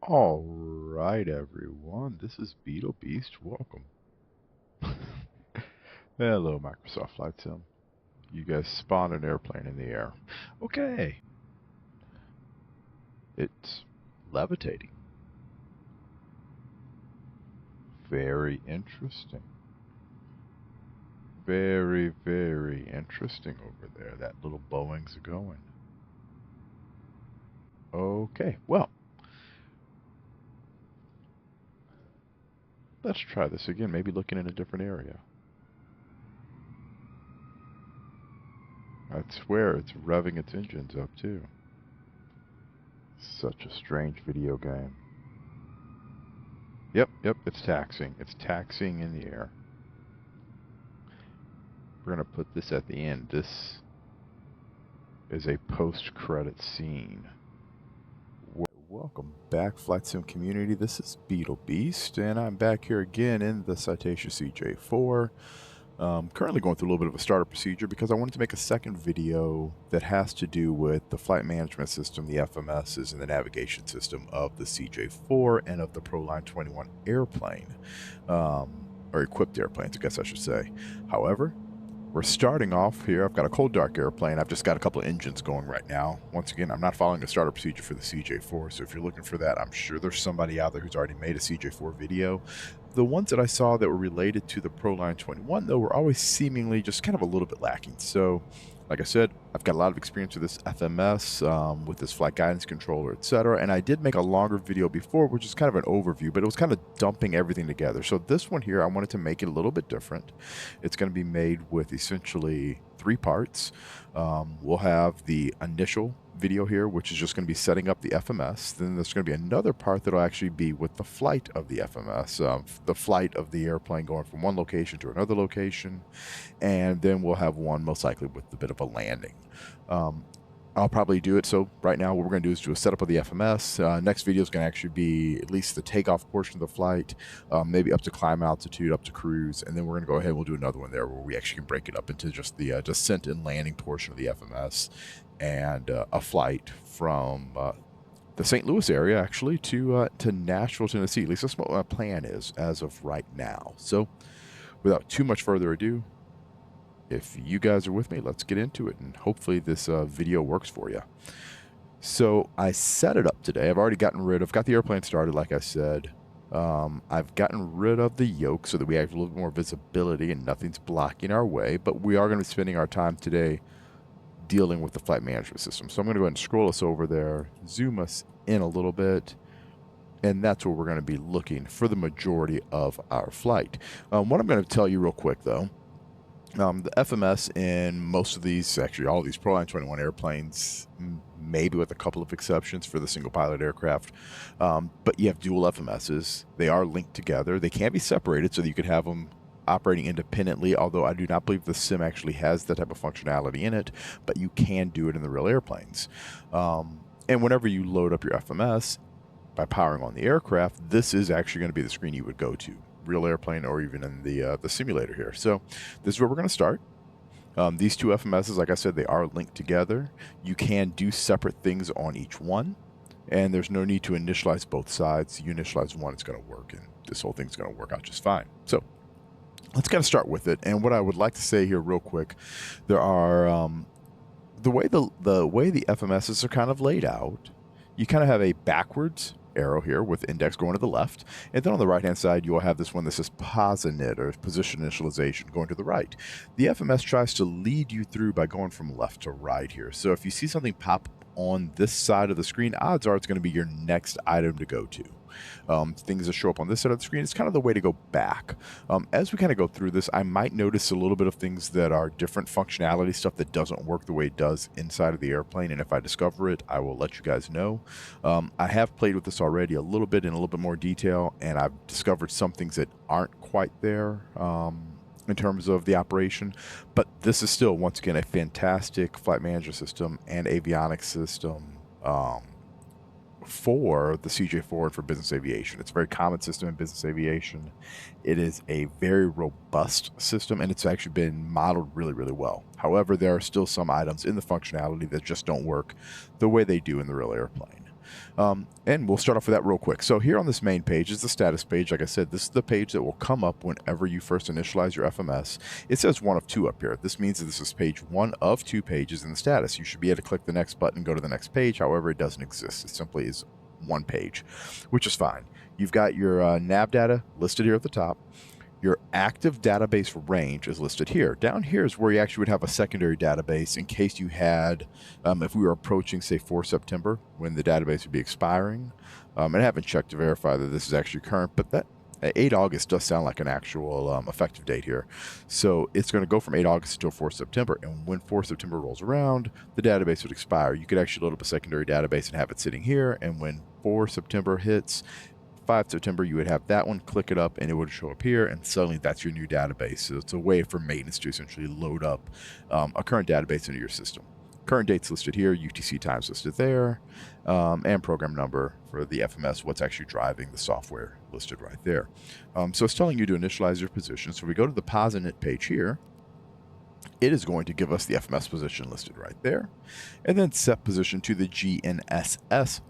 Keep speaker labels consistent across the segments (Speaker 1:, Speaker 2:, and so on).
Speaker 1: All right, everyone. This is Beetle Beast. Welcome. Hello, Microsoft Flight Sim. You guys spawned an airplane in the air. Okay. It's levitating. Very interesting. Very, very interesting over there. That little Boeing's going. Okay, well. Let's try this again, maybe looking in a different area. I swear it's revving its engines up too. Such a strange video game. Yep, it's taxiing. It's taxiing in the air. We're going to put this at the end. This is a post-credit scene. Welcome back, Flight Sim community. This is Beetle Beast, and I'm back here again in the Citation CJ4. Currently going through a little bit of a startup procedure because I wanted to make a second video that has to do with the flight management system, the FMSs, and the navigation system of the CJ4 and of the Proline 21 airplane, or equipped airplanes, I guess I should say. However, we're starting off here. I've got a cold dark airplane. I've just got a couple of engines going right now. Once again, I'm not following a startup procedure for the CJ4, so if you're looking for that, I'm sure there's somebody out there who's already made a CJ4 video. The ones that I saw that were related to the Proline 21, though, were always seemingly just kind of a little bit lacking. So, like I said, I've got a lot of experience with this FMS, with this flight guidance controller, etc. And I did make a longer video before, which is kind of an overview, but it was kind of dumping everything together. So this one here, I wanted to make it a little bit different. It's going to be made with essentially 3 parts. We'll have the initial video here, which is just going to be setting up the FMS. Then there's going to be another part that'll actually be with the flight of the FMS, the flight of the airplane going from one location to another location. And then we'll have one most likely with a bit of a landing. I'll probably do it. So right now what we're going to do is do a setup of the FMS. Next video is going to actually be at least the takeoff portion of the flight, maybe up to climb altitude, up to cruise, and then we're going to go ahead and we'll do another one there where we actually can break it up into just the descent and landing portion of the FMS and a flight from the St. Louis area actually to Nashville, Tennessee. At least that's what my plan is as of right now. So without too much further ado, if you guys are with me, let's get into it, and hopefully this video works for you. So I set it up today. I've got the airplane started, like I said. I've gotten rid of the yoke so that we have a little bit more visibility and nothing's blocking our way, but we are going to be spending our time today dealing with the flight management system. So I'm going to go ahead and scroll us over there, zoom us in a little bit, and that's where we're going to be looking for the majority of our flight. What I'm going to tell you real quick, though, the FMS in most of these, actually all of these Proline 21 airplanes, maybe with a couple of exceptions for the single pilot aircraft, but you have dual FMSs. They are linked together. They can be separated so that you could have them operating independently, although I do not believe the sim actually has that type of functionality in it, but you can do it in the real airplanes. And whenever you load up your FMS by powering on the aircraft, this is actually going to be the screen you would go to, real airplane or even in the simulator here. So this is where we're going to start. These two FMSs, like I said, they are linked together. You can do separate things on each one, and there's no need to initialize both sides. You initialize one, it's going to work, and this whole thing's going to work out just fine. So let's kind of start with it. And what I would like to say here real quick, there are the way the FMSs are kind of laid out, you kind of have a backwards arrow here with index going to the left, and then on the right hand side you will have this one that says POSINIT, or position initialization, going to the right. The FMS tries to lead you through by going from left to right here. So if you see something pop on this side of the screen, odds are it's going to be your next item to go to. Things that show up on this side of the screen, it's kind of the way to go back. As we kind of go through this, I might notice a little bit of things that are different functionality, stuff that doesn't work the way it does inside of the airplane, and if I discover it, I will let you guys know. I have played with this already a little bit in a little bit more detail, and I've discovered some things that aren't quite there in terms of the operation, but this is still, once again, a fantastic flight management system and avionics system for the CJ4 and for business aviation. It's a very common system in business aviation. It is a very robust system, and it's actually been modeled really, really well. However, there are still some items in the functionality that just don't work the way they do in the real airplane. And we'll start off with that real quick. So here on this main page is the status page. Like I said, this is the page that will come up whenever you first initialize your FMS. It says 1 of 2 up here. This means that this is page 1 of 2 pages in the status. You should be able to click the next button and go to the next page. However, it doesn't exist. It simply is 1 page, which is fine. You've got your nav data listed here at the top. Your active database range is listed here. Down here is where you actually would have a secondary database in case you had, if we were approaching, say, 4 September, when the database would be expiring. And I haven't checked to verify that this is actually current, but that 8 August does sound like an actual effective date here. So it's going to go from 8 August until 4 September. And when 4 September rolls around, the database would expire. You could actually load up a secondary database and have it sitting here. And when 4 September hits, 5 September, you would have that one, click it up, and it would show up here, and suddenly that's your new database. So it's a way for maintenance to essentially load up a current database into your system. Current dates listed here, UTC times listed there, and program number for the FMS, what's actually driving the software listed right there. So it's telling you to initialize your position. So we go to the POSINIT page here. It is going to give us the FMS position listed right there, and then set position to the GNSS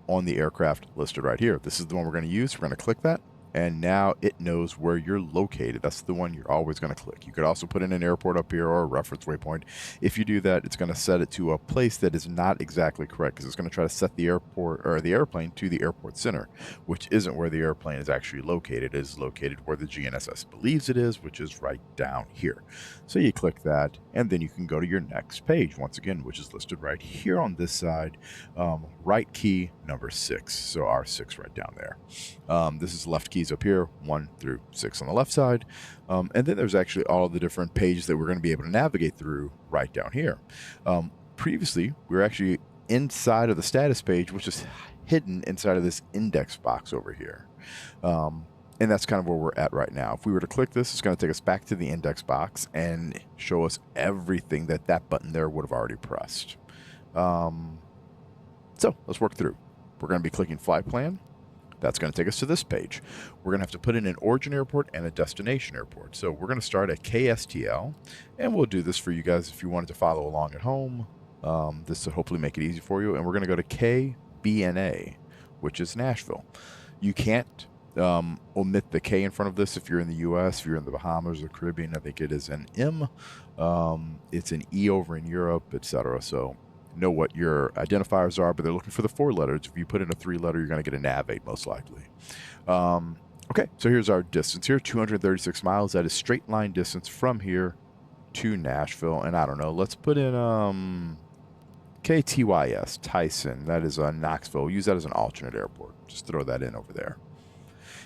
Speaker 1: on the aircraft listed right here. This is the one we're going to use. We're going to click that, and now it knows where you're located. That's the one you're always going to click. You could also put in an airport up here or a reference waypoint. If you do that, it's going to set it to a place that is not exactly correct, because it's going to try to set the airport or the airplane to the airport center, which isn't where the airplane is actually located. It is located where the GNSS believes it is, which is right down here. So you click that, and then you can go to your next page once again, which is listed right here on this side, right key number 6. So R6 right down there. This is left keys up here, 1 through 6 on the left side. And then there's actually all the different pages that we're going to be able to navigate through right down here. Previously, we were actually inside of the status page, which is hidden inside of this index box over here. And that's kind of where we're at right now. If we were to click this, it's going to take us back to the index box and show us everything that that button there would have already pressed. So let's work through. We're going to be clicking flight plan. That's going to take us to this page. We're going to have to put in an origin airport and a destination airport. So we're going to start at KSTL, and we'll do this for you guys if you wanted to follow along at home. This will hopefully make it easy for you. And we're going to go to KBNA, which is Nashville. You can't omit the K in front of this if you're in the U.S., if you're in the Bahamas or Caribbean. I think it is an M. It's an E over in Europe, etc. So know what your identifiers are, but they're looking for the 4 letters. If you put in a 3-letter, you're going to get a nav 8 most likely. Okay, so here's our distance here, 236 miles. That is straight line distance from here to Nashville. And I don't know, let's put in KTYS, Tyson. That is Knoxville. We'll use that as an alternate airport. Just throw that in over there.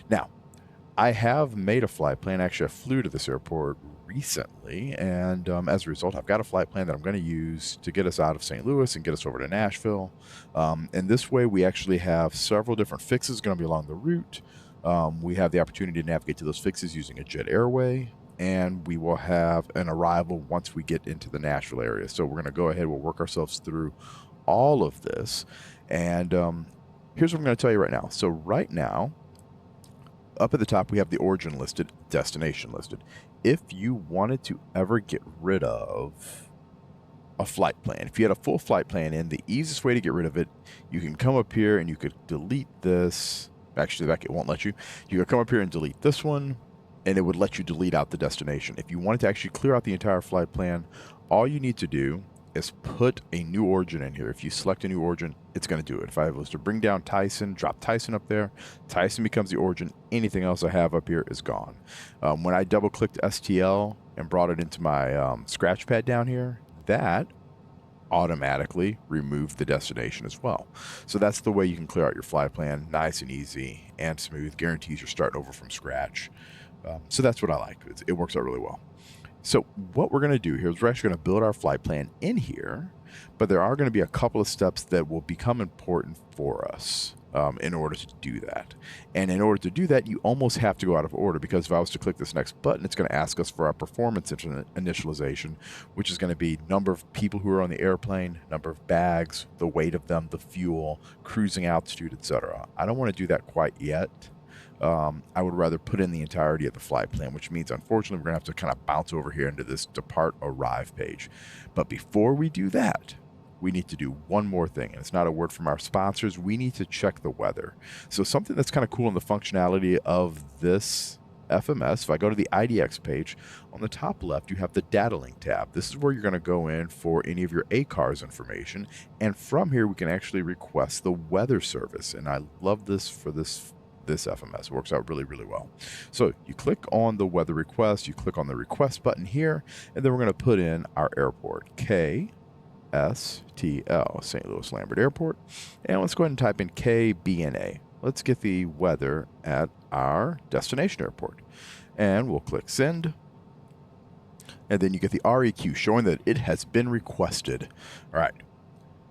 Speaker 1: Now, I have made a flight plan. Actually, I flew to this airport recently, and as a result, I've got a flight plan that I'm going to use to get us out of St. Louis and get us over to Nashville. And this way, we actually have several different fixes going to be along the route. We have the opportunity to navigate to those fixes using a jet airway, and we will have an arrival once we get into the Nashville area. So we're going to go ahead, we'll work ourselves through all of this. And here's what I'm going to tell you right now. So right now, up at the top, we have the origin listed, destination listed. If you wanted to ever get rid of a flight plan, if you had a full flight plan in, the easiest way to get rid of it, you can come up here and you could delete this. Actually, that it won't let you. You could come up here and delete this one, and it would let you delete out the destination. If you wanted to actually clear out the entire flight plan, all you need to do is put a new origin in here. If you select a new origin, it's going to do it. If I was to bring down Tyson, drop Tyson up there, Tyson becomes the origin. Anything else I have up here is gone. When I double-clicked STL and brought it into my scratch pad down here, that automatically removed the destination as well. So that's the way you can clear out your flight plan, nice and easy and smooth. Guarantees you're starting over from scratch. So that's what I like. It works out really well. So what we're going to do here is we're actually going to build our flight plan in here, but there are going to be a couple of steps that will become important for us. in order to do that. And in order to do that, you almost have to go out of order, because if I was to click this next button, it's going to ask us for our performance initialization, which is going to be number of people who are on the airplane, number of bags, the weight of them, the fuel, cruising altitude, etc. I don't want to do that quite yet. I would rather put in the entirety of the flight plan, which means, unfortunately, we're going to have to kind of bounce over here into this depart arrive page. But before we do that, we need to do one more thing, and it's not a word from our sponsors. We need to check the weather. So something that's kind of cool in the functionality of this FMS, if I go to the IDX page, on the top left, you have the data link tab. This is where you're going to go in for any of your ACARS information, and from here, we can actually request the weather service, and I love this for this FMS. It works out really, really well. So you click on the weather request, you click on the request button here, and then we're going to put in our airport, KSTL, St. Louis Lambert Airport. And let's go ahead and type in KBNA. Let's get the weather at our destination airport. And we'll click send. And then you get the REQ showing that it has been requested. All right.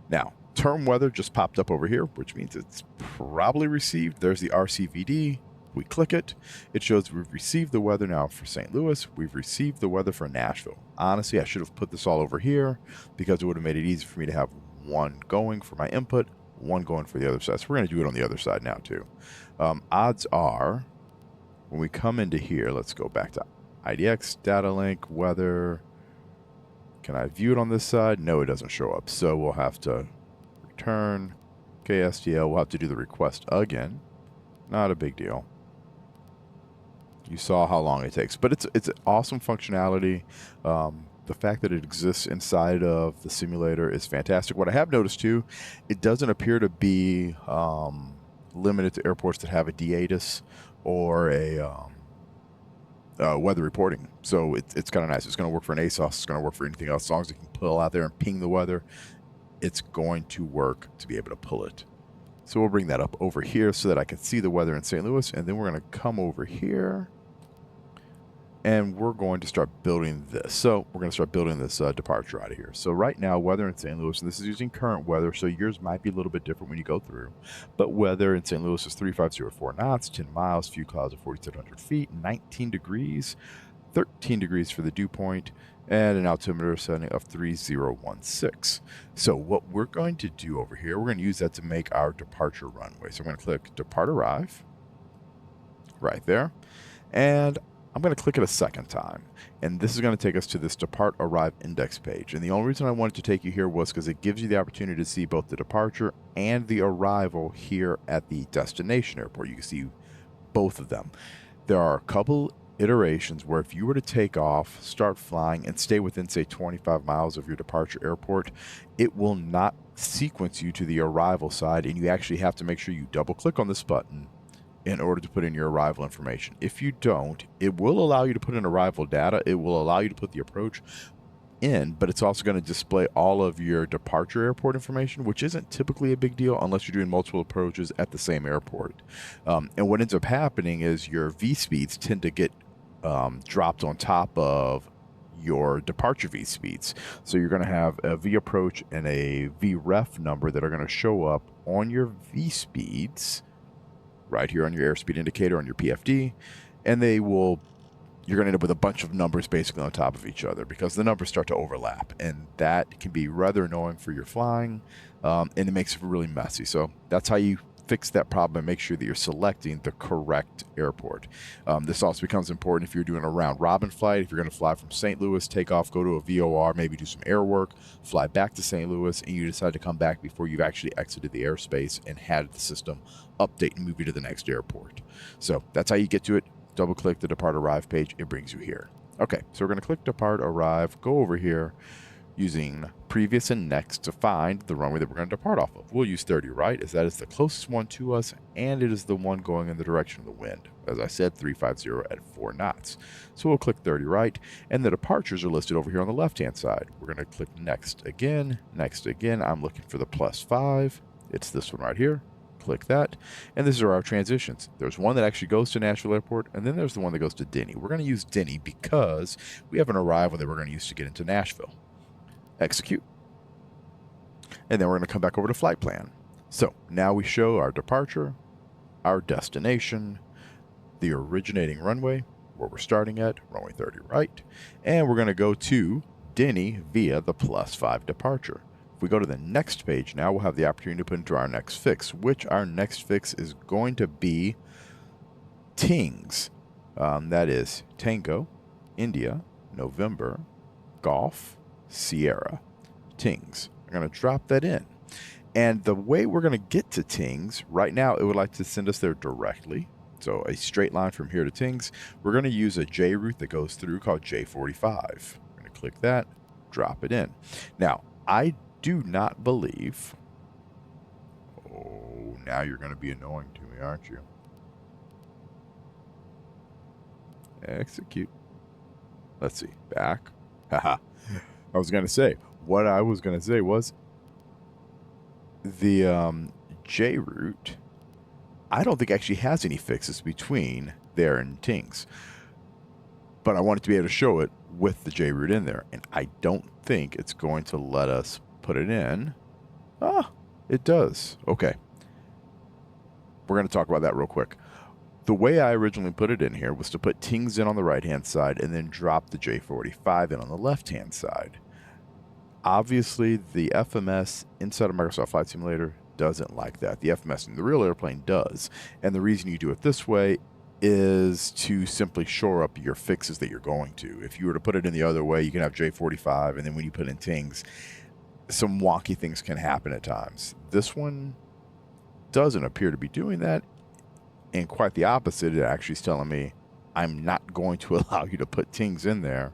Speaker 1: Now, term weather just popped up over here, which means it's probably received. There's the RCVD. We click it. It shows we've received the weather now for St. Louis. We've received the weather for Nashville. Honestly, I should have put this all over here, because it would have made it easy for me to have one going for my input, one going for the other side. So we're going to do it on the other side now too. Odds are, when we come into here, let's go back to IDX, data link, weather. Can I view it on this side? No, it doesn't show up. So we'll have to return KSTL. We'll have to do the request again. Not a big deal. You saw how long it takes, but it's an awesome functionality. The fact that it exists inside of the simulator is fantastic. What I have noticed too, it doesn't appear to be limited to airports that have a DATIS or a weather reporting. So it's kind of nice. It's going to work for an ASOS. It's going to work for anything else. As long as you can pull out there and ping the weather, it's going to work to be able to pull it. So we'll bring that up over here so that I can see the weather in St. Louis. And then we're going to come over here, and we're going to start building this. So we're going to start building this departure out of here. So right now, weather in St. Louis, and this is using current weather, so yours might be a little bit different when you go through. But weather in St. Louis is 3504 knots, 10 miles, few clouds of 4,700 feet, 19 degrees, 13 degrees for the dew point, and an altimeter setting of 3016. So what we're going to do over here, we're going to use that to make our departure runway. So I'm going to click Depart Arrive right there, and I'm going to click it a second time, and this is going to take us to this Depart Arrive index page. And the only reason I wanted to take you here was because it gives you the opportunity to see both the departure and the arrival here at the destination airport. You can see both of them. There are a couple iterations where if you were to take off, start flying, and stay within, say, 25 miles of your departure airport, it will not sequence you to the arrival side, and you actually have to make sure you double click on this button in order to put in your arrival information. If you don't, it will allow you to put in arrival data. It will allow you to put the approach in, but it's also going to display all of your departure airport information, which isn't typically a big deal unless you're doing multiple approaches at the same airport. And what ends up happening is your V speeds tend to get dropped on top of your departure V speeds. So you're going to have a V approach and a V ref number that are going to show up on your V speeds right here on your airspeed indicator on your PFD, and you're going to end up with a bunch of numbers basically on top of each other because the numbers start to overlap, and that can be rather annoying for your flying, and it makes it really messy. So that's how you fix that problem and make sure that you're selecting the correct airport. This also becomes important if you're doing a round robin flight. If you're going to fly from St. Louis, take off, go to a VOR, maybe do some air work, fly back to St. Louis, and you decide to come back before you've actually exited the airspace and had the system update and move you to the next airport. So that's how you get to it. Double click the Depart Arrive page, it brings you here. Okay, so we're going to click Depart Arrive, go over here using previous and next to find the runway that we're going to depart off of. We'll use 30 right, as that is the closest one to us, and it is the one going in the direction of the wind. As I said, 350 at 4 knots. So we'll click 30 right, and the departures are listed over here on the left-hand side. We're going to click next again, next again. I'm looking for the +5. It's this one right here. Click that, and these are our transitions. There's one that actually goes to Nashville Airport, and then there's the one that goes to Denny. We're going to use Denny because we have an arrival that we're going to use to get into Nashville. Execute. And then we're going to come back over to flight plan. So now we show our departure, our destination, the originating runway, where we're starting at, runway 30 right, and we're going to go to Denny via the +5 departure. If we go to the next page now, we'll have the opportunity to put into our next fix, which our next fix is going to be Tings. That is Tango, India, November, Golf, Sierra, Tings. I'm going to drop that in. And the way we're going to get to Tings, right now it would like to send us there directly. So a straight line from here to Tings. We're going to use a J route that goes through called J45. We're going to click that, drop it in. Now, I do not believe... Oh, now you're going to be annoying to me, aren't you? Execute. Let's see. Back. Haha. What I was going to say was the J route, I don't think actually has any fixes between there and Tings. But I wanted to be able to show it with the J route in there. And I don't think it's going to let us put it in. Ah, it does. Okay. We're going to talk about that real quick. The way I originally put it in here was to put Tings in on the right-hand side and then drop the J45 in on the left-hand side. Obviously, the FMS inside of Microsoft Flight Simulator doesn't like that. The FMS in the real airplane does. And the reason you do it this way is to simply shore up your fixes that you're going to. If you were to put it in the other way, you can have J45, and then when you put in Tings, some wonky things can happen at times. This one doesn't appear to be doing that. And quite the opposite, it actually is telling me I'm not going to allow you to put Tings in there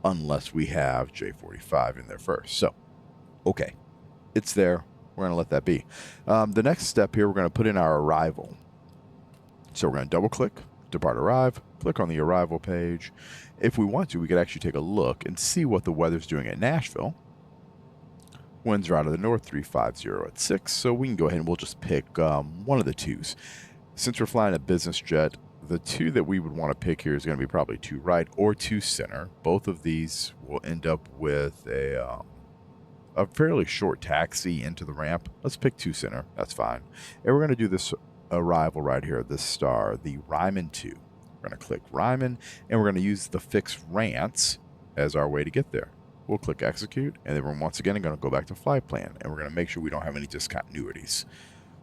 Speaker 1: unless we have J45 in there first. So, okay, it's there. We're going to let that be. The next step here, we're going to put in our arrival. So we're going to double click, depart arrive, click on the arrival page. If we want to, we could actually take a look and see what the weather's doing at Nashville. Winds are out of the north, 350 at 6. So we can go ahead and we'll just pick one of the twos. Since we're flying a business jet, the two that we would want to pick here is going to be probably 2 right or 2 center. Both of these will end up with a fairly short taxi into the ramp. Let's pick 2 center. That's fine. And we're going to do this arrival right here, this star, the Ryman 2. We're going to click Ryman, and we're going to use the fix Rants as our way to get there. We'll click execute, and then we're once again going to go back to flight plan, and we're going to make sure we don't have any discontinuities.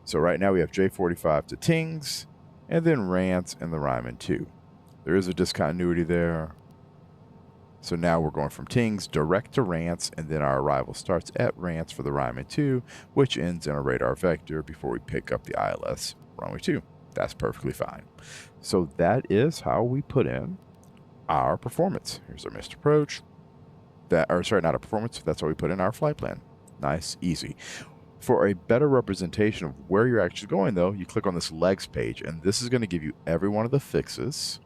Speaker 1: So right now we have J45 to Tings, and then Rants and the Ryman 2. There is a discontinuity there. So now we're going from Tings direct to Rants, and then our arrival starts at Rants for the Ryman 2, which ends in a radar vector before we pick up the ILS runway 2. That's perfectly fine. So that is how we put in our performance. Here's our missed approach. Not a performance. That's how we put in our flight plan. Nice, easy. For a better representation of where you're actually going, though, you click on this legs page, and this is going to give you every one of the fixes.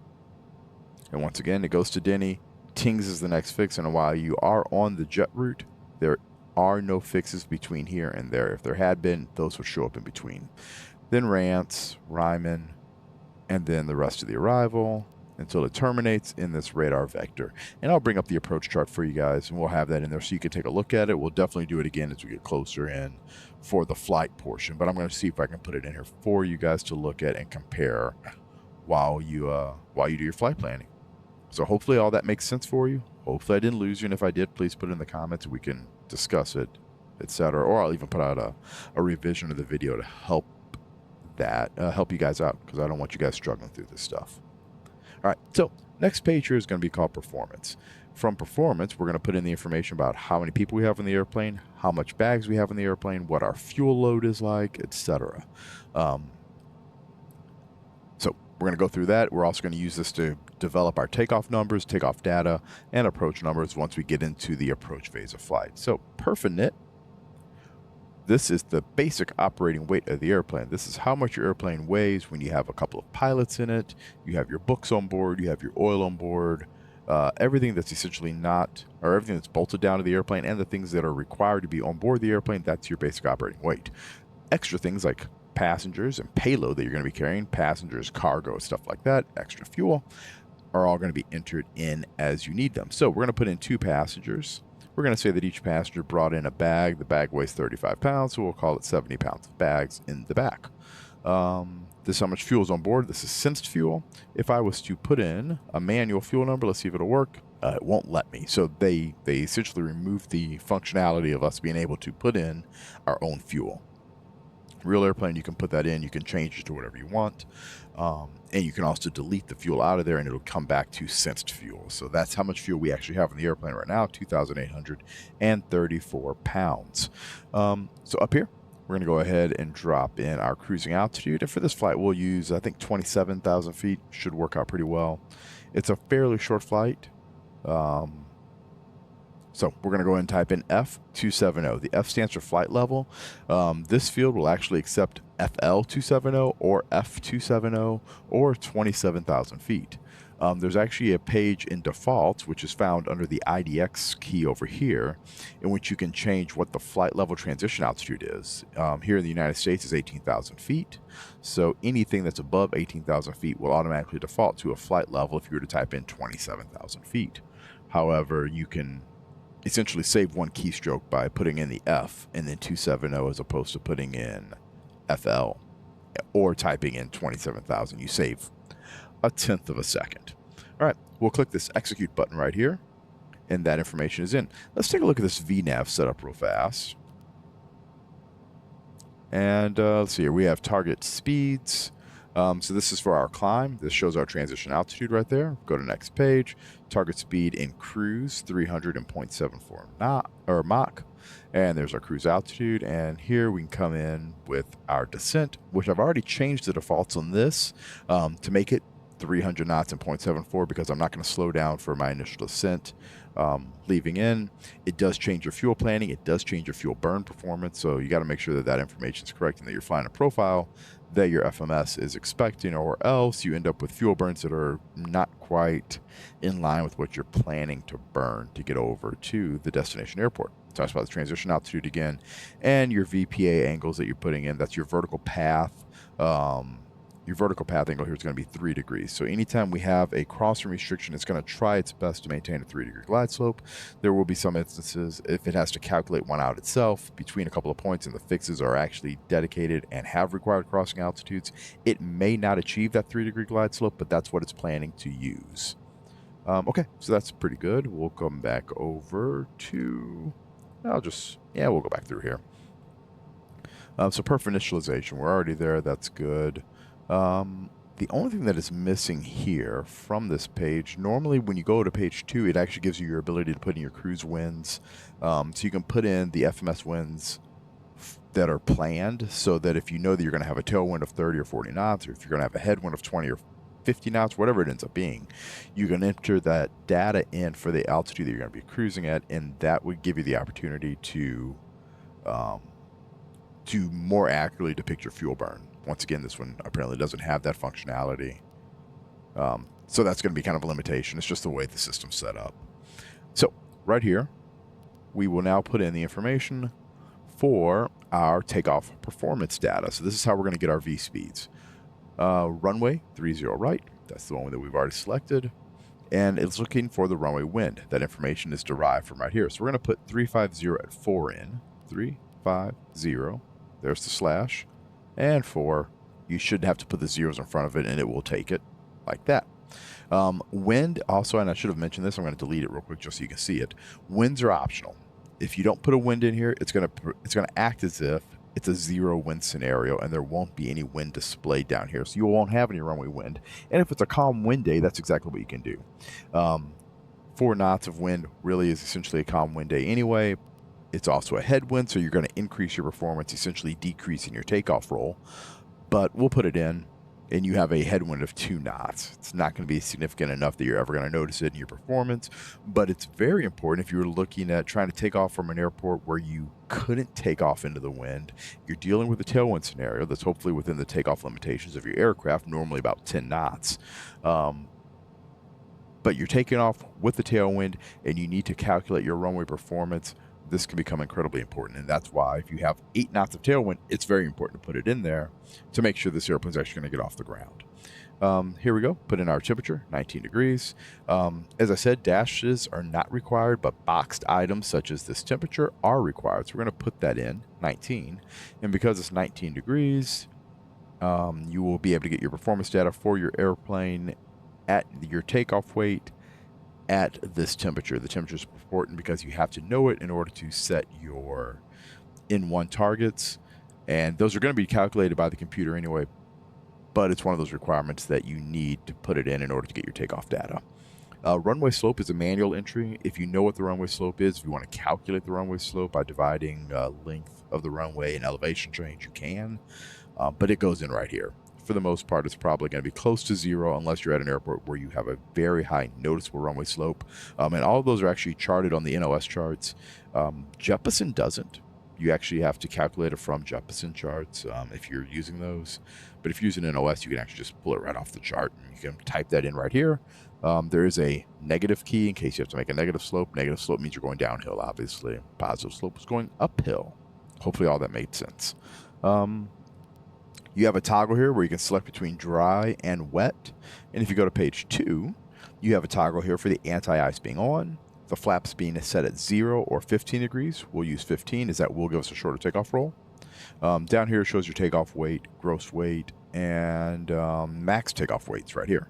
Speaker 1: And once again, it goes to Denny. Tings is the next fix, and while you are on the jet route, there are no fixes between here and there. If there had been, those would show up in between. Then Rants, Ryman, and then the rest of the arrival until it terminates in this radar vector. And I'll bring up the approach chart for you guys, and we'll have that in there so you can take a look at it. We'll definitely do it again as we get closer in for the flight portion, but I'm going to see if I can put it in here for you guys to look at and compare while you do your flight planning. So hopefully all that makes sense for you. Hopefully I didn't lose you, and if I did, please put it in the comments and we can discuss it, etc. Or I'll even put out a revision of the video to help you guys out, because I don't want you guys struggling through this stuff. All right, so next page here is going to be called performance. From performance, we're going to put in the information about how many people we have on the airplane, how much bags we have on the airplane, what our fuel load is like, etc. So we're going to go through that. We're also going to use this to develop our takeoff numbers, takeoff data, and approach numbers once we get into the approach phase of flight. So perfinit, this is the basic operating weight of the airplane. This is how much your airplane weighs when you have a couple of pilots in it, you have your books on board, you have your oil on board, everything that's essentially everything that's bolted down to the airplane and the things that are required to be on board the airplane, that's your basic operating weight. Extra things like passengers and payload that you're going to be carrying, passengers, cargo, stuff like that, extra fuel, are all going to be entered in as you need them. So we're going to put in 2 passengers. We're we're going to say that each passenger brought in a bag. The bag weighs 35 pounds, so we'll call it 70 pounds of bags in the back. This is how much fuel is on board. This is sensed fuel. If I was to put in a manual fuel number, let's see if it'll work. It won't let me. So they essentially removed the functionality of us being able to put in our own fuel. Real airplane, you can put that in. You can change it to whatever you want. And you can also delete the fuel out of there, and it'll come back to sensed fuel. So that's how much fuel we actually have in the airplane right now, 2,834 pounds. So up here, we're going to go ahead and drop in our cruising altitude. And for this flight, we'll use, I think, 27,000 feet. Should work out pretty well. It's a fairly short flight. So we're going to go ahead and type in F270. The F stands for flight level. This field will actually accept FL270 or F270 or 27,000 feet. There's actually a page in default, which is found under the IDX key over here, in which you can change what the flight level transition altitude is. Here in the United States is 18,000 feet. So anything that's above 18,000 feet will automatically default to a flight level if you were to type in 27,000 feet. However, you can essentially save one keystroke by putting in the F and then 270 as opposed to putting in FL or typing in 27,000. You save a tenth of a second. All right, we'll click this execute button right here, and that information is in. Let's take a look at this VNAV setup real fast. And let's see here. We have target speeds. So this is for our climb. This shows our transition altitude right there. Go to next page. Target speed in cruise, 300.74 Mach. And there's our cruise altitude. And here we can come in with our descent, which I've already changed the defaults on this to make it 300 knots and 0.74 because I'm not going to slow down for my initial descent. Leaving in, it does change your fuel planning. It does change your fuel burn performance. So you got to make sure that that information is correct and that you're flying a profile that your FMS is expecting, or else you end up with fuel burns that are not quite in line with what you're planning to burn to get over to the destination airport. Talks about the transition altitude again, and your VPA angles that you're putting in. That's your vertical path. Your vertical path angle here is going to be 3 degrees. So anytime we have a crossing restriction, it's going to try its best to maintain a 3-degree glide slope. There will be some instances if it has to calculate one out itself between a couple of points and the fixes are actually dedicated and have required crossing altitudes, it may not achieve that 3-degree glide slope, but that's what it's planning to use. Okay, so that's pretty good. We'll come back over to, we'll go back through here. So perfect initialization, we're already there, that's good. The only thing that is missing here from this page, normally when you go to page 2, it actually gives you your ability to put in your cruise winds. So you can put in the FMS winds that are planned so that if you know that you're going to have a tailwind of 30 or 40 knots, or if you're going to have a headwind of 20 or 50 knots, whatever it ends up being, you can enter that data in for the altitude that you're going to be cruising at, and that would give you the opportunity to more accurately depict your fuel burn. Once again, this one apparently doesn't have that functionality. So that's going to be kind of a limitation. It's just the way the system's set up. So right here, we will now put in the information for our takeoff performance data. So this is how we're going to get our V speeds. Runway 30 right. That's the one that we've already selected. And it's looking for the runway wind. That information is derived from right here. So we're going to put 350 at 4 in. 350. There's the slash. And 4, you should have to put the zeros in front of it, and it will take it like that. Wind also, and I should have mentioned this, I'm going to delete it real quick just so you can see it. Winds are optional. If you don't put a wind in here, it's going to act as if it's a 0 wind scenario, and there won't be any wind displayed down here, so you won't have any runway wind. And if it's a calm wind day, that's exactly what you can do. 4 knots of wind really is essentially a calm wind day anyway. It's also a headwind, so you're going to increase your performance, essentially decreasing your takeoff roll. But we'll put it in, and you have a headwind of 2 knots. It's not going to be significant enough that you're ever going to notice it in your performance, but it's very important if you're looking at trying to take off from an airport where you couldn't take off into the wind. You're dealing with a tailwind scenario that's hopefully within the takeoff limitations of your aircraft, normally about 10 knots. But you're taking off with the tailwind, and you need to calculate your runway performance. This can become incredibly important, and that's why if you have 8 knots of tailwind, it's very important to put it in there to make sure this airplane's actually going to get off the ground. Here we go. Put in our temperature, 19 degrees. As I said, dashes are not required, but boxed items such as this temperature are required. So we're going to put that in, 19. And because it's 19 degrees, you will be able to get your performance data for your airplane at your takeoff weight at this temperature. The temperature is important because you have to know it in order to set your in-1 targets. And those are going to be calculated by the computer anyway, but it's one of those requirements that you need to put it in order to get your takeoff data. Runway slope is a manual entry. If you know what the runway slope is, if you want to calculate the runway slope by dividing length of the runway and elevation change, you can. But it goes in right here. For the most part, it's probably going to be close to 0 unless you're at an airport where you have a very high noticeable runway slope. And all of those are actually charted on the NOS charts. Jeppesen doesn't. You actually have to calculate it from Jeppesen charts if you're using those. But if you're using NOS, you can actually just pull it right off the chart. And you can type that in right here. There is a negative key in case you have to make a negative slope. Negative slope means you're going downhill, obviously. Positive slope is going uphill. Hopefully all that made sense. You have a toggle here where you can select between dry and wet. And if you go to page 2, you have a toggle here for the anti-ice being on. The flaps being set at 0 or 15 degrees. We'll use 15 as that will give us a shorter takeoff roll. Down here shows your takeoff weight, gross weight, and max takeoff weights right here.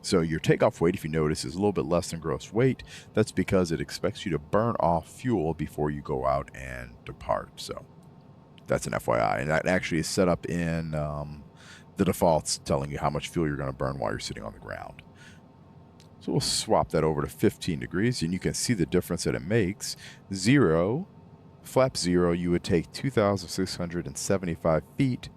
Speaker 1: So your takeoff weight, if you notice, is a little bit less than gross weight. That's because it expects you to burn off fuel before you go out and depart. So that's an FYI. And that actually is set up in the defaults telling you how much fuel you're going to burn while you're sitting on the ground. So we'll swap that over to 15 degrees, and you can see the difference that it makes. 0, flap 0, you would take 2,675 feet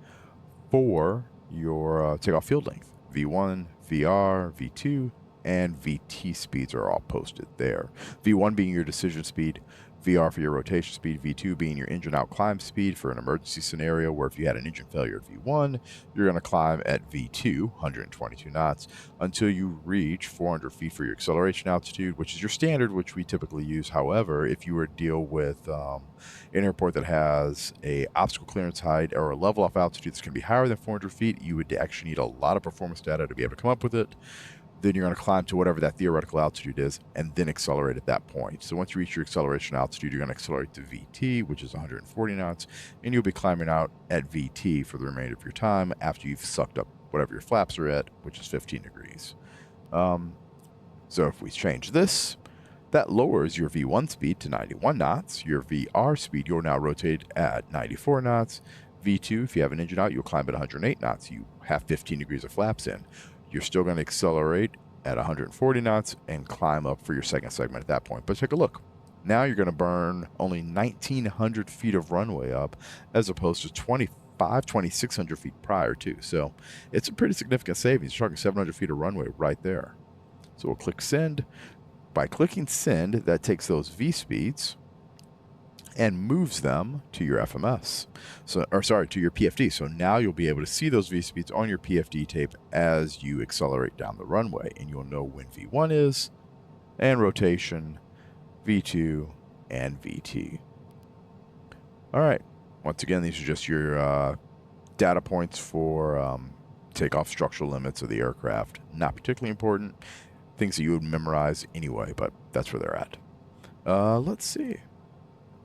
Speaker 1: for your takeoff field length. V1, VR, V2, and VT speeds are all posted there. V1 being your decision speed, VR for your rotation speed, V2 being your engine out climb speed for an emergency scenario where if you had an engine failure at V1, you're going to climb at V2, 122 knots, until you reach 400 feet for your acceleration altitude, which is your standard, which we typically use. However, if you were to deal with an airport that has a obstacle clearance height or a level off altitude that's going to be higher than 400 feet, you would actually need a lot of performance data to be able to come up with it. Then you're going to climb to whatever that theoretical altitude is and then accelerate at that point. So once you reach your acceleration altitude, you're going to accelerate to VT, which is 140 knots, and you'll be climbing out at VT for the remainder of your time after you've sucked up whatever your flaps are at, which is 15 degrees. So if we change this, that lowers your V1 speed to 91 knots. Your VR speed, you'll now rotate at 94 knots. V2, if you have an engine out, you'll climb at 108 knots. You have 15 degrees of flaps in. You're still going to accelerate at 140 knots and climb up for your second segment at that point. But take a look. Now you're going to burn only 1,900 feet of runway up as opposed to 2,600 feet prior to. So it's a pretty significant savings. You're talking 700 feet of runway right there. So we'll click send. By clicking send, that takes those V speeds and moves them to your FMS. To your PFD. So now you'll be able to see those V speeds on your PFD tape as you accelerate down the runway, and you'll know when V1 is, and rotation, V2, and VT. All right. Once again, these are just your data points for takeoff structural limits of the aircraft. Not particularly important. Things that you would memorize anyway, but that's where they're at. Let's see.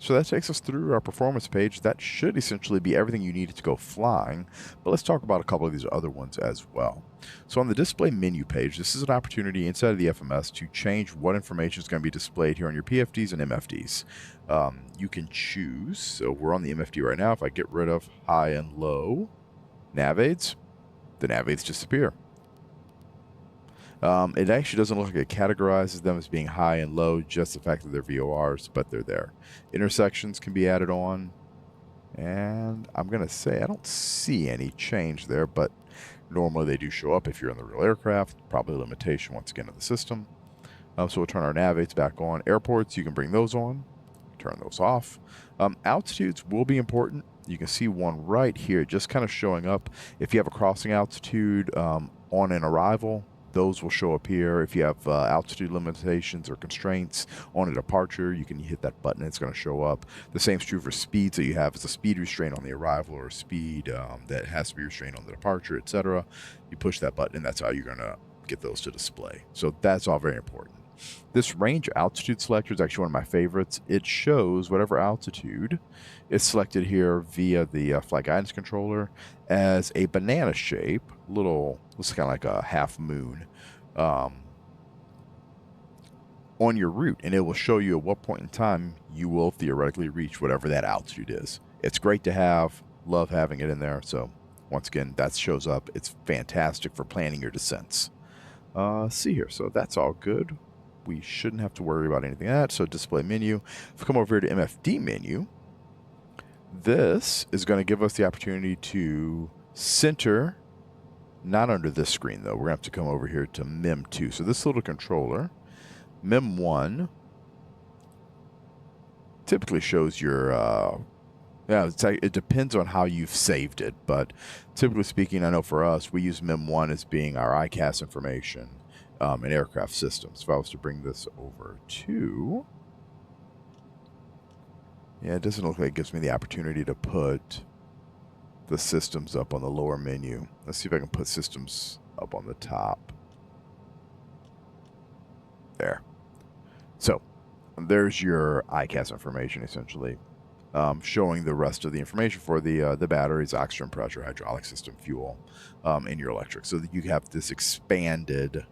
Speaker 1: So that takes us through our performance page. That should essentially be everything you needed to go flying, but let's talk about a couple of these other ones as well. So on the display menu page, this is an opportunity inside of the FMS to change what information is going to be displayed here on your PFDs and MFDs. You can choose, so we're on the MFD right now. If I get rid of high and low nav aids, the nav aids disappear. It actually doesn't look like it categorizes them as being high and low, just the fact that they're VORs, but they're there. Intersections can be added on, and I'm going to say I don't see any change there, but normally they do show up if you're in the real aircraft. Probably a limitation, once again, of the system. So we'll turn our nav aids back on. Airports, you can bring those on, turn those off. Altitudes will be important. You can see one right here just kind of showing up. If you have a crossing altitude on an arrival, those will show up here. If you have altitude limitations or constraints on a departure, you can hit that button, it's going to show up. The same is true for speeds that you have. It's a speed restraint on the arrival or a speed that has to be restrained on the departure, etc. You push that button, and that's how you're going to get those to display. So that's all very important. This range altitude selector is actually one of my favorites. It shows whatever altitude is selected here via the flight guidance controller as a banana shape, looks kind of like a half moon, on your route, and it will show you at what point in time you will theoretically reach whatever that altitude is. It's great to have, love having it in there. So once again, that shows up. It's fantastic for planning your descents. See here, so that's all good. We shouldn't have to worry about anything like that. So display menu. If we come over here to MFD menu, this is going to give us the opportunity to center, not under this screen though. We're going to have to come over here to MEM2. So this little controller, MEM1, typically shows your, it depends on how you've saved it, but typically speaking, I know for us, we use MEM1 as being our ICAS information in aircraft systems. If I was to bring this over to, yeah, it doesn't look like it gives me the opportunity to put the systems up on the lower menu. Let's see if I can put systems up on the top. There. So there's your ICAS information, essentially, showing the rest of the information for the batteries, oxygen pressure, hydraulic system, fuel, and your electric. So that you have this expanded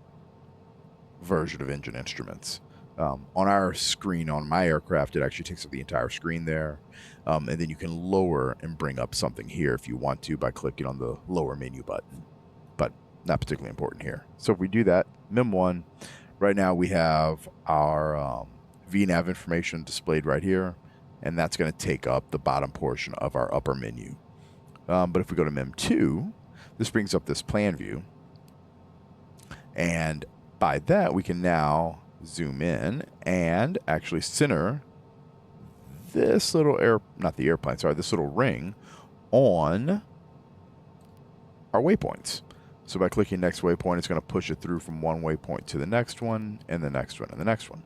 Speaker 1: version of engine instruments. On our screen, on my aircraft, it actually takes up the entire screen there. And then you can lower and bring up something here if you want to by clicking on the lower menu button. But not particularly important here. So if we do that, MEM1, right now we have our VNAV information displayed right here. And that's going to take up the bottom portion of our upper menu. But if we go to MEM2, this brings up this plan view. And by that, we can now zoom in and actually center this little this little ring on our waypoints. So by clicking next waypoint, it's going to push it through from one waypoint to the next one, and the next one, and the next one.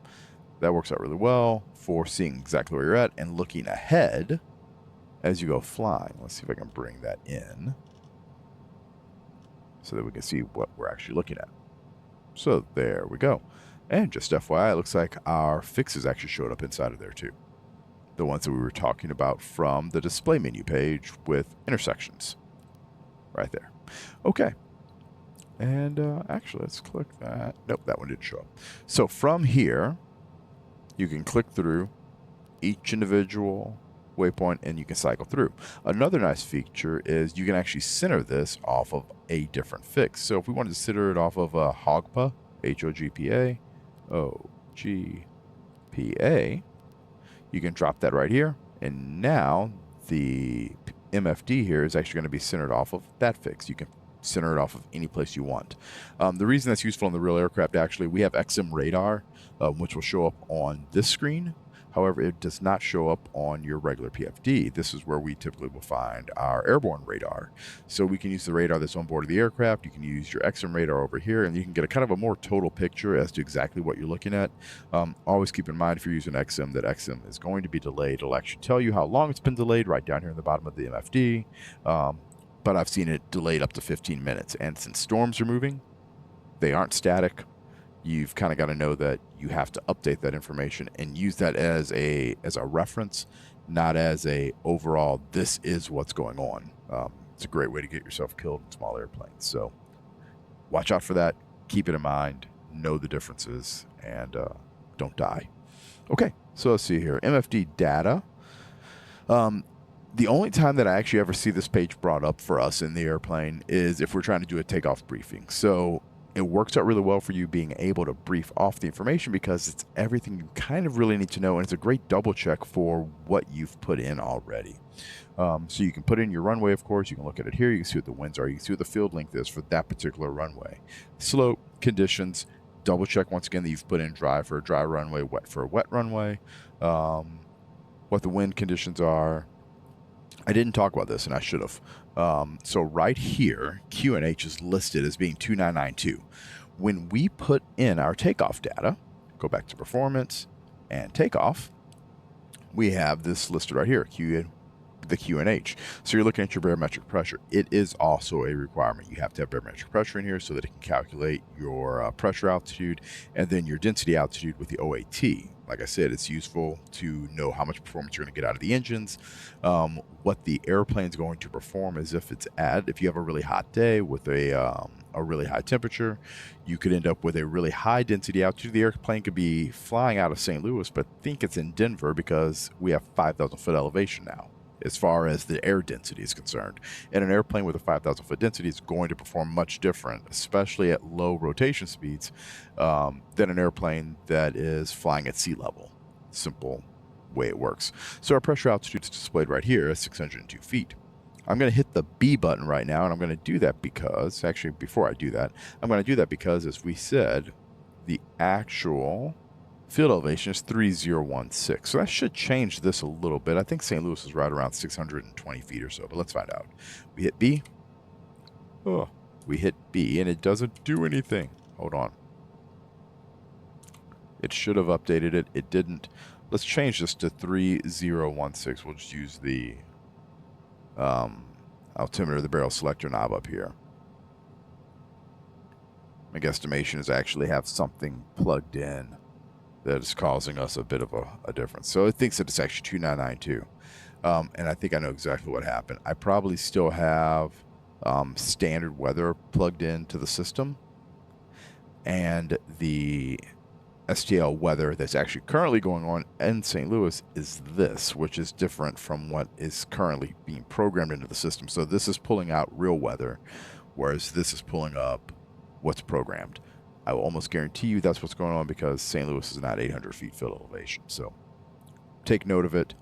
Speaker 1: That works out really well for seeing exactly where you're at and looking ahead as you go flying. Let's see if I can bring that in so that we can see what we're actually looking at. So there we go. And just FYI, it looks like our fixes actually showed up inside of there too. The ones that we were talking about from the display menu page with intersections. Right there. Okay. And actually, let's click that. Nope, that one didn't show up. So from here, you can click through each individual waypoint and you can cycle through. Another nice feature is you can actually center this off of a different fix. So if we wanted to center it off of a HOGPA, HOGPA, OGPA, you can drop that right here. And now the MFD here is actually going to be centered off of that fix. You can center it off of any place you want. The reason that's useful in the real aircraft, actually, we have XM radar, which will show up on this screen. However, it does not show up on your regular PFD. This is where we typically will find our airborne radar. So we can use the radar that's on board of the aircraft. You can use your XM radar over here, and you can get a kind of a more total picture as to exactly what you're looking at. Always keep in mind, if you're using XM, that XM is going to be delayed. It'll actually tell you how long it's been delayed right down here in the bottom of the MFD. But I've seen it delayed up to 15 minutes. And since storms are moving, they aren't static. You've kind of got to know that you have to update that information and use that as a reference, not as a overall, this is what's going on. It's a great way to get yourself killed in small airplanes. So watch out for that. Keep it in mind. Know the differences and don't die. Okay, so let's see here. MFD data. The only time that I actually ever see this page brought up for us in the airplane is if we're trying to do a takeoff briefing. So it works out really well for you being able to brief off the information because it's everything you kind of really need to know, and it's a great double check for what you've put in already. So you can put in your runway, of course. You can look at it here. You can see what the winds are. You can see what the field length is for that particular runway. Slope, conditions, double check once again that you've put in dry for a dry runway, wet for a wet runway, what the wind conditions are. I didn't talk about this, and I should have. So right here, QNH is listed as being 2992. when we put in our takeoff data, go back to performance and takeoff, we have this listed right here, the QNH. So you're looking at your barometric pressure. It is also a requirement. You have to have barometric pressure in here so that it can calculate your pressure altitude and then your density altitude with the OAT. Like I said, it's useful to know how much performance you're going to get out of the engines. What the airplane's going to perform is if you have a really hot day with a really high temperature, you could end up with a really high density altitude. The airplane could be flying out of St. Louis, but think it's in Denver because we have 5,000 foot elevation now as far as the air density is concerned. And an airplane with a 5,000 foot density is going to perform much different, especially at low rotation speeds, than an airplane that is flying at sea level. Simple way it works. So our pressure altitude is displayed right here at 602 feet. I'm going to hit the B button right now, and I'm going to do that because, actually, before I do that, I'm going to do that because, as we said, the actual field elevation is 3016. So that should change this a little bit. I think St. Louis is right around 620 feet or so, but let's find out. We hit B. Oh, we hit B, and it doesn't do anything. Hold on. It should have updated it. It didn't. Let's change this to 3016. We'll just use the altimeter, the barrel selector knob up here. My guesstimation is I actually have something plugged in that is causing us a bit of a difference. So it thinks that it's actually 2992. And I think I know exactly what happened. I probably still have standard weather plugged into the system. And the STL weather that's actually currently going on in St. Louis is this, which is different from what is currently being programmed into the system. So this is pulling out real weather, whereas this is pulling up what's programmed. I will almost guarantee you that's what's going on because St. Louis is not 800 feet field elevation. So take note of it.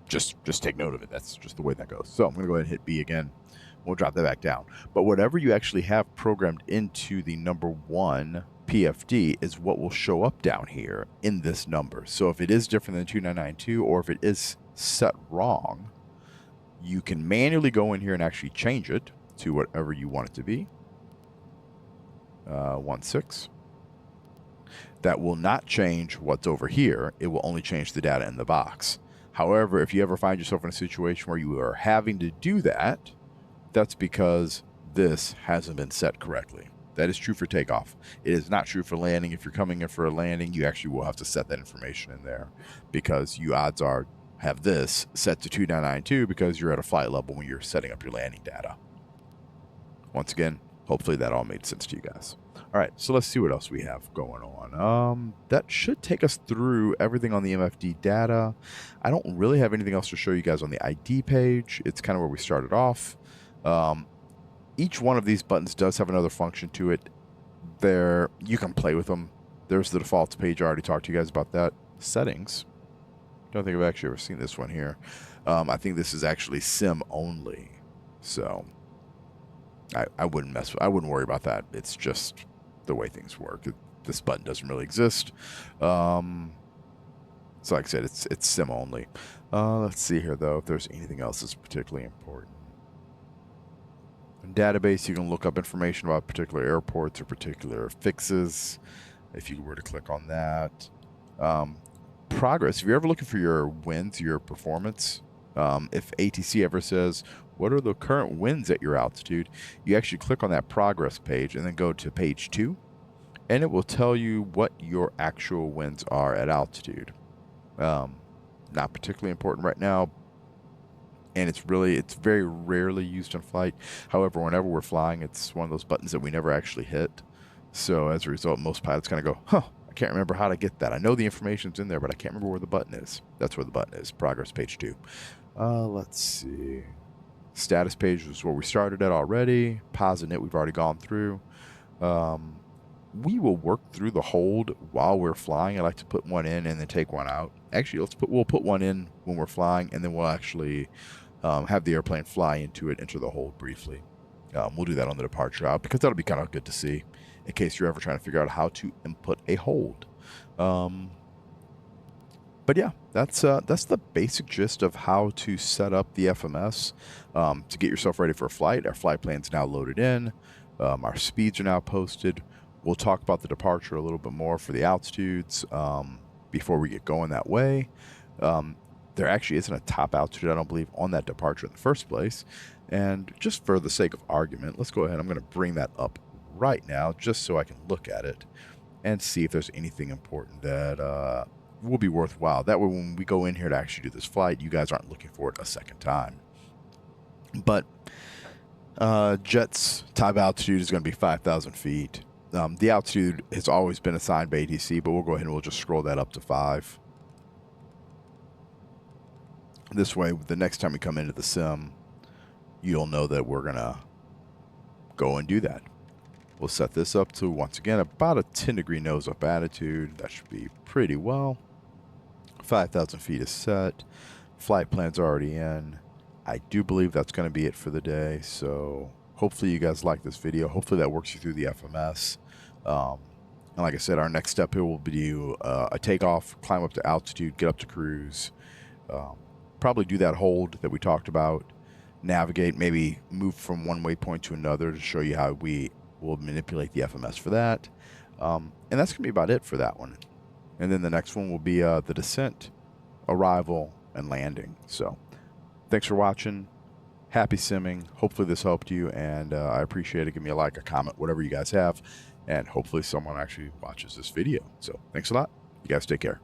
Speaker 1: Just take note of it. That's just the way that goes. So I'm going to go ahead and hit B again. We'll drop that back down. But whatever you actually have programmed into the number 1 PFD is what will show up down here in this number. So if it is different than 2992 or if it is set wrong, you can manually go in here and actually change it to whatever you want it to be. 16. That will not change what's over here. It will only change the data in the box. However, if you ever find yourself in a situation where you are having to do that, that's because this hasn't been set correctly. That is true for takeoff. It is not true for landing. If you're coming in for a landing, you actually will have to set that information in there because you odds are have this set to 2992 because you're at a flight level when you're setting up your landing data. Once again, hopefully that all made sense to you guys. All right, so let's see what else we have going on. That should take us through everything on the MFD data. I don't really have anything else to show you guys on the ID page. It's kind of where we started off. Each one of these buttons does have another function to it. You can play with them. There's the defaults page. I already talked to you guys about that. Settings. Don't think I've actually ever seen this one here. I think this is actually sim only. So I wouldn't worry about that. It's just the way things work. This button doesn't really exist. So like I said, it's sim only. Let's see here though if there's anything else that's particularly important. In database, you can look up information about particular airports or particular fixes. If you were to click on that, progress. If you're ever looking for your wins, your performance, if ATC ever says, what are the current winds at your altitude? You actually click on that progress page and then go to page 2, and it will tell you what your actual winds are at altitude. Not particularly important right now, and it's very rarely used in flight. However, whenever we're flying, it's one of those buttons that we never actually hit. So as a result, most pilots kind of go, huh, I can't remember how to get that. I know the information's in there, but I can't remember where the button is. That's where the button is, progress page 2. Let's see. Status page was where we started at already. Pause and it we've already gone through. We will work through the hold while we're flying. I like to put one in and then take one out. Actually, we'll put one in when we're flying, and then we'll actually have the airplane fly into it, enter the hold briefly. We'll do that on the departure out because that'll be kind of good to see in case you're ever trying to figure out how to input a hold. But yeah, that's the basic gist of how to set up the FMS to get yourself ready for a flight. Our flight plan's now loaded in. Our speeds are now posted. We'll talk about the departure a little bit more for the altitudes before we get going that way. There actually isn't a top altitude, I don't believe, on that departure in the first place. And just for the sake of argument, let's go ahead. I'm going to bring that up right now just so I can look at it and see if there's anything important that will be worthwhile. That way, when we go in here to actually do this flight, you guys aren't looking for it a second time. But Jet's top altitude is going to be 5,000 feet. The altitude has always been assigned by ATC, but we'll go ahead and we'll just scroll that up to 5. This way, the next time we come into the sim, you'll know that we're going to go and do that. We'll set this up to, once again, about a 10-degree nose-up attitude. That should be pretty well. 5,000 feet is set. Flight plan's already in. I do believe that's going to be it for the day. So hopefully you guys like this video. Hopefully that works you through the FMS. And like I said, our next step here will be a takeoff, climb up to altitude, get up to cruise. Probably do that hold that we talked about. Navigate, maybe move from one waypoint to another to show you how we will manipulate the FMS for that. And that's going to be about it for that one. And then the next one will be the descent, arrival, and landing. So thanks for watching. Happy simming. Hopefully this helped you, and I appreciate it. Give me a like, a comment, whatever you guys have, and hopefully someone actually watches this video. So thanks a lot. You guys take care.